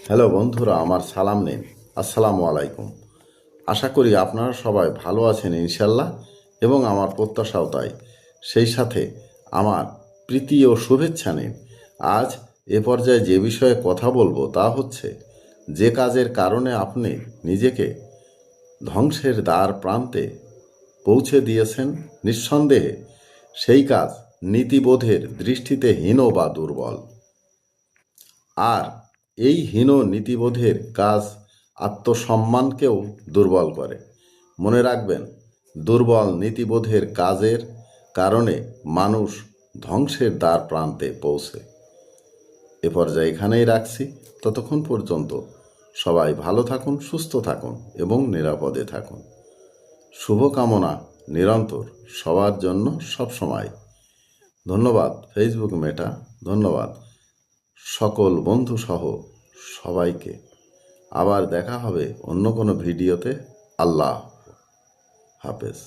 Hello বন্ধুরা, আমার সালাম নিন। আসসালামু আলাইকুম। আশা করি আপনারা সবাই ভালো আছেন ইনশাল্লাহ, এবং আমার প্রত্যাশাও তাই। সেই সাথে আমার প্রীতি ও শুভেচ্ছা নিন। আজ এ পর্যায়ে যে বিষয়ে কথা বলবো তা হচ্ছে, যে কাজের কারণে আপনি নিজেকে ধ্বংসের দ্বার প্রান্তে পৌঁছে দিয়েছেন, নিঃসন্দেহে সেই কাজ নীতিবোধের দৃষ্টিতে হীন বা দুর্বল। আর এই হীন নীতিবোধের কাজ আত্মসম্মানকেও দুর্বল করে। মনে রাখবেন, দুর্বল নীতিবোধের কাজের কারণে মানুষ ধ্বংসের দ্বার প্রান্তে পৌঁছে। এ পর্যায়ে এখানেই রাখছি। ততক্ষণ পর্যন্ত সবাই ভালো থাকুন, সুস্থ থাকুন এবং নিরাপদে থাকুন। শুভকামনা নিরন্তর সবার জন্য সবসময়। ধন্যবাদ ফেসবুক মেটা, ধন্যবাদ সকল বন্ধু সহ সবাইকে। আবার দেখা হবে অন্য কোনো ভিডিওতে। আল্লাহ হাফেজ।